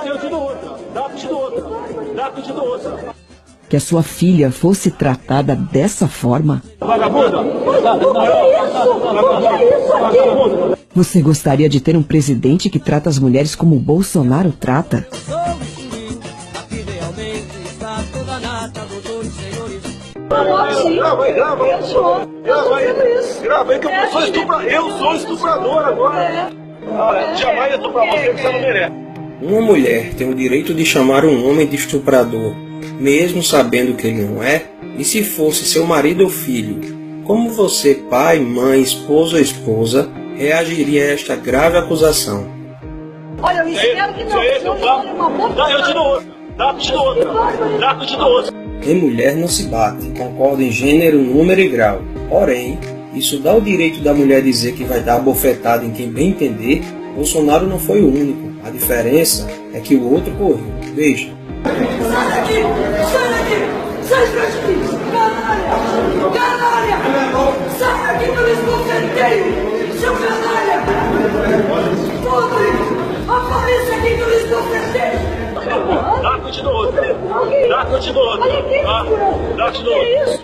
eu te dou outra. Dá que eu te dou outra. Dá que eu te dou outra. Que a sua filha fosse tratada dessa forma? Vagabunda! Você gostaria de ter um presidente que trata as mulheres como o Bolsonaro trata? Grava aí que eu sou estuprador. Eu sou estuprador agora. Jamais estuprar você que você não merece. Uma mulher tem o direito de chamar um homem de estuprador, mesmo sabendo que ele não é? E se fosse seu marido ou filho? Como você, pai, mãe, esposo ou esposa, reagiria a esta grave acusação? Olha, eu espero que não. Dá, eu te dou outra. Dá, eu te dou outra. Dá, eu te dou outra. Em mulher não se bate, concorda em gênero, número e grau. Porém, isso dá o direito da mulher dizer que vai dar bofetada em quem bem entender. Bolsonaro não foi o único. A diferença é que o outro correu. Veja. Sai daqui! Sai daqui! Sai daqui! Canalha! Canalha! Sai daqui que eu esbofeteio! Seu canalha! Pobre! Apareça aqui que eu esbofeteio! Dá que eu te dou outra. Dá que eu te dou outra. Dá que eu te dou outra.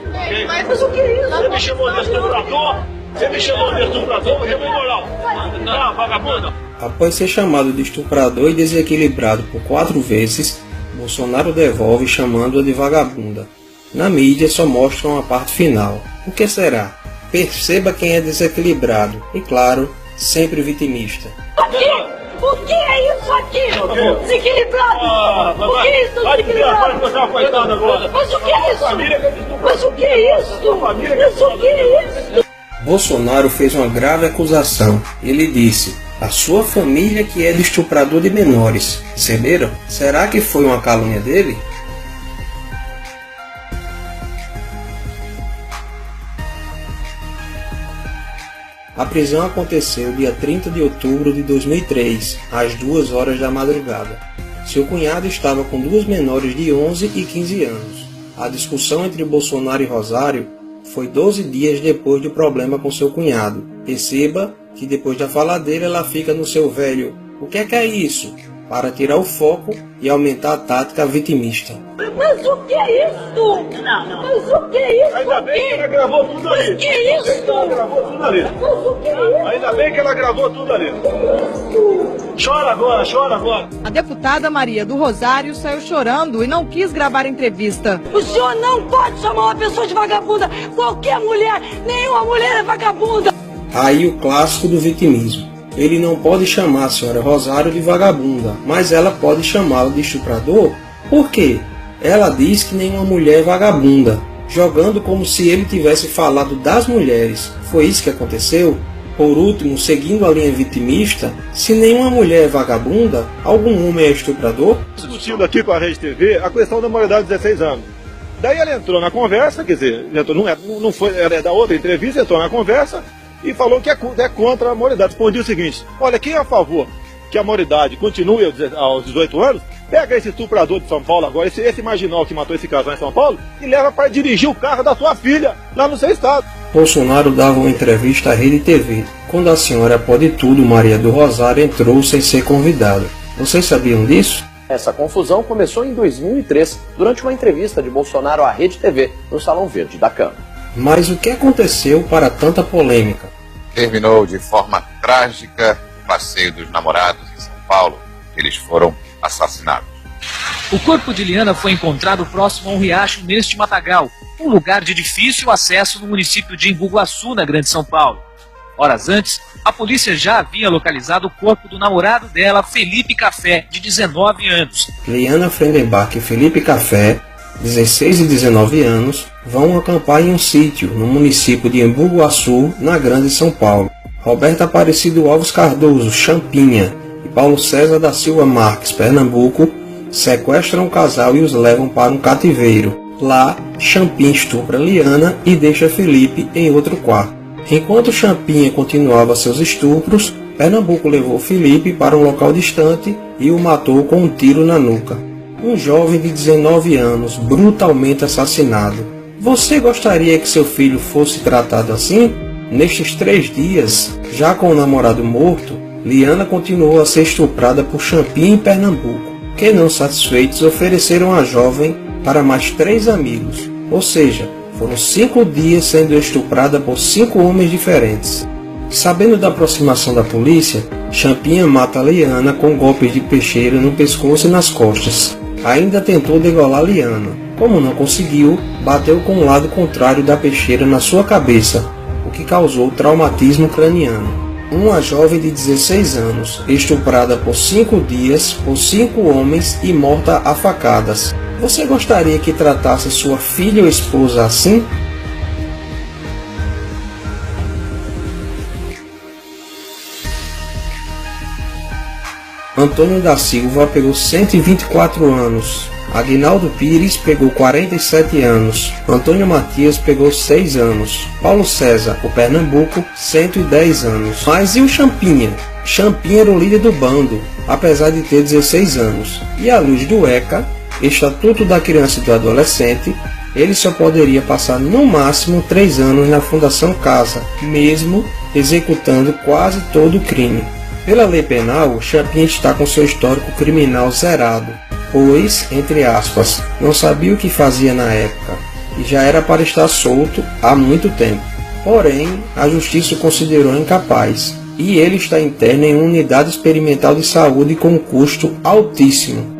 Mas o que é isso? Você me chamou de estuprador? Você me chamou de estuprador? Você me moral. Tá, vagabunda. Após ser chamado de estuprador e desequilibrado por 4 vezes, Bolsonaro devolve chamando-a de vagabunda. Na mídia só mostram a parte final. O que será? Perceba quem é desequilibrado e, claro, sempre vitimista. O que é isso aqui? Desequilibrado! O que é isso, desequilibrado? Mas o que é isso? Mas o que é isso? Mas o que é isso? Bolsonaro fez uma grave acusação. Ele disse: a sua família que é de estuprador de menores. Perceberam? Será que foi uma calúnia dele? A prisão aconteceu dia 30 de outubro de 2003, às 2 horas da madrugada. Seu cunhado estava com 2 menores de 11 e 15 anos. A discussão entre Bolsonaro e Rosário foi 12 dias depois do problema com seu cunhado. Perceba que depois da faladeira ela fica no seu velho "o que é isso?", para tirar o foco e aumentar a tática vitimista. Mas o que é isso? Mas o que é isso? Ainda bem que ela gravou tudo ali. Mas o que é isso? Ela gravou tudo ali. Mas o que é isso? Ainda bem que ela gravou tudo ali. Chora agora, chora agora. A deputada Maria do Rosário saiu chorando e não quis gravar a entrevista. O senhor não pode chamar uma pessoa de vagabunda. Qualquer mulher, nenhuma mulher é vagabunda. Aí o clássico do vitimismo. Ele não pode chamar a senhora Rosário de vagabunda, mas ela pode chamá-lo de estuprador? Por quê? Ela diz que nenhuma mulher é vagabunda, jogando como se ele tivesse falado das mulheres. Foi isso que aconteceu? Por último, seguindo a linha vitimista, se nenhuma mulher é vagabunda, algum homem é estuprador? Discutindo aqui com a Rede TV a questão da maioridade de 16 anos. Daí ela entrou na conversa, quer dizer, não foi, era da outra entrevista, entrou na conversa e falou que é contra a maioridade. Respondi o seguinte: olha, quem é a favor que a maioridade continue aos 18 anos, pega esse estuprador de São Paulo agora, esse marginal que matou esse casal em São Paulo, e leva para dirigir o carro da sua filha lá no seu estado. Bolsonaro dava uma entrevista à Rede TV. Quando a senhora pode tudo, Maria do Rosário, entrou sem ser convidada. Vocês sabiam disso? Essa confusão começou em 2003, durante uma entrevista de Bolsonaro à Rede TV, no Salão Verde da Câmara. Mas o que aconteceu para tanta polêmica? Terminou de forma trágica o passeio dos namorados em São Paulo. Eles foram assassinados. O corpo de Liana foi encontrado próximo a um riacho neste matagal, um lugar de difícil acesso no município de Embu-Guaçu, na Grande São Paulo. Horas antes, a polícia já havia localizado o corpo do namorado dela, Felipe Café, de 19 anos. Liana Frendenbach e Felipe Café, 16 e 19 anos, vão acampar em um sítio no município de Embu-Guaçu, na Grande São Paulo. Roberto Aparecido Alves Cardoso, Champinha, e Paulo César da Silva Marques, Pernambuco, sequestram o casal e os levam para um cativeiro. Lá, Champinha estupra Liana e deixa Felipe em outro quarto. Enquanto Champinha continuava seus estupros, Pernambuco levou Felipe para um local distante e o matou com um tiro na nuca. Um jovem de 19 anos, brutalmente assassinado. Você gostaria que seu filho fosse tratado assim? Nestes 3 dias, já com o namorado morto, Liana continuou a ser estuprada por Champinha em Pernambuco. que, não satisfeitos, ofereceram a jovem para mais 3 amigos, ou seja, foram 5 dias sendo estuprada por 5 homens diferentes. Sabendo da aproximação da polícia, Champinha mata Liana com golpes de peixeira no pescoço e nas costas. Ainda tentou degolar Liana. Como não conseguiu, bateu com o lado contrário da peixeira na sua cabeça, o que causou traumatismo craniano. Uma jovem de 16 anos, estuprada por 5 dias por 5 homens e morta a facadas. Você gostaria que tratasse sua filha ou esposa assim? Antônio da Silva pegou 124 anos. Aguinaldo Pires pegou 47 anos. Antônio Matias pegou 6 anos. Paulo César, o Pernambuco, 110 anos. Mas e o Champinha? Champinha era o líder do bando, apesar de ter 16 anos. E à luz do ECA, Estatuto da Criança e do Adolescente, ele só poderia passar no máximo 3 anos na Fundação Casa, mesmo executando quase todo o crime. Pela lei penal, Champinha está com seu histórico criminal zerado, pois, entre aspas, não sabia o que fazia na época e já era para estar solto há muito tempo. Porém, a justiça o considerou incapaz e ele está interno em uma unidade experimental de saúde com um custo altíssimo.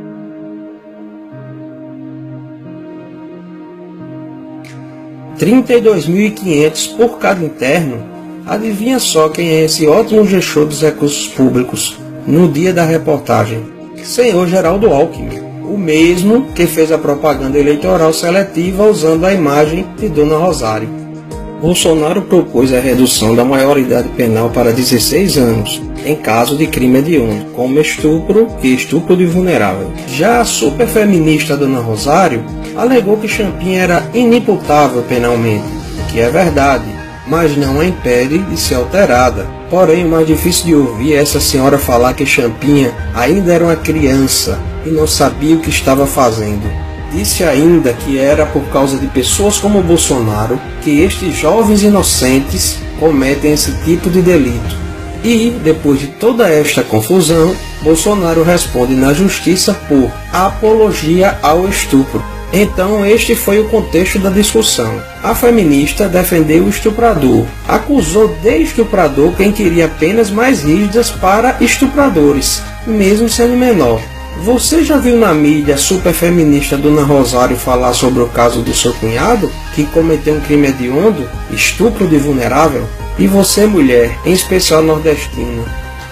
R$ 32.500 por cada interno. Adivinha só quem é esse ótimo gestor dos recursos públicos no dia da reportagem? Senhor Geraldo Alckmin, o mesmo que fez a propaganda eleitoral seletiva usando a imagem de Dona Rosário. Bolsonaro propôs a redução da maioridade penal para 16 anos, em caso de crime hediondo, como estupro e estupro de vulnerável. Já a superfeminista Dona Rosário alegou que Champinha era inimputável penalmente, o que é verdade, mas não a impede de ser alterada. Porém, o mais difícil de ouvir é essa senhora falar que Champinha ainda era uma criança e não sabia o que estava fazendo. Disse ainda que era por causa de pessoas como Bolsonaro que estes jovens inocentes cometem esse tipo de delito. E, depois de toda esta confusão, Bolsonaro responde na justiça por apologia ao estupro. Então este foi o contexto da discussão. A feminista defendeu o estuprador, acusou de estuprador quem queria penas mais rígidas para estupradores, mesmo sendo menor. Você já viu na mídia a superfeminista Dona Rosário falar sobre o caso do seu cunhado, que cometeu um crime hediondo, estupro de vulnerável? E você, mulher, em especial nordestina,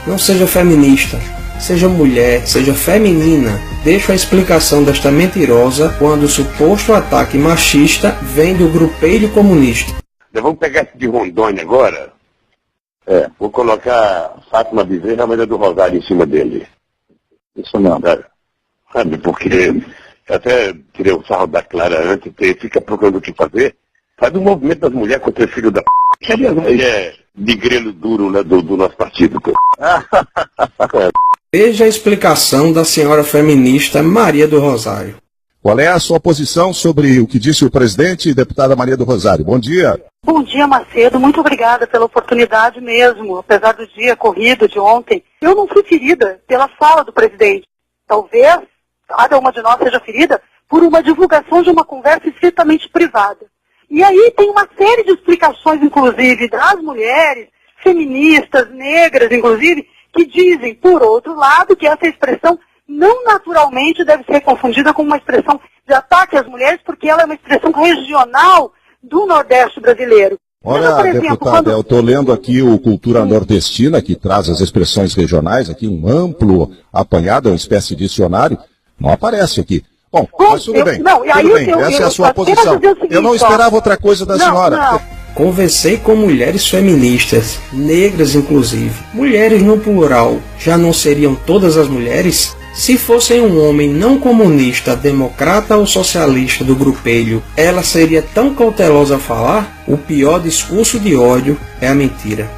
não seja feminista. Seja mulher, seja feminina, deixo a explicação desta mentirosa quando o suposto ataque machista vem do grupelho comunista. Vamos pegar esse de Rondônia agora? Vou colocar Fátima Bezerra, a Maria do Rosário, em cima dele. Isso não. Sabe, porque até tirei o sarro da Clara antes, fica procurando o que fazer. Faz um movimento das mulheres contra o filho da p***. Cadê as mulheres de grelo duro, né, do nosso partido? Veja a explicação da senhora feminista Maria do Rosário. Qual é a sua posição sobre o que disse o presidente e deputada Maria do Rosário? Bom dia. Bom dia, Macedo. Muito obrigada pela oportunidade mesmo. Apesar do dia corrido de ontem, eu não fui ferida pela fala do presidente. Talvez cada uma de nós seja ferida por uma divulgação de uma conversa estritamente privada. E aí tem uma série de explicações, inclusive, das mulheres, feministas, negras, inclusive, que dizem, por outro lado, que essa expressão não naturalmente deve ser confundida com uma expressão de ataque às mulheres, porque ela é uma expressão regional do Nordeste brasileiro. Olha, então, por exemplo, deputada, eu estou lendo aqui o Cultura Nordestina, que traz as expressões regionais, aqui um amplo apanhado, uma espécie de dicionário, não aparece aqui. Bom, mas tudo bem, essa é a sua posição. Eu não esperava outra coisa da senhora. Não. Conversei com mulheres feministas, negras inclusive. Mulheres no plural, já não seriam todas as mulheres? Se fossem um homem não comunista, democrata ou socialista do grupelho, ela seria tão cautelosa a falar? O pior discurso de ódio é a mentira.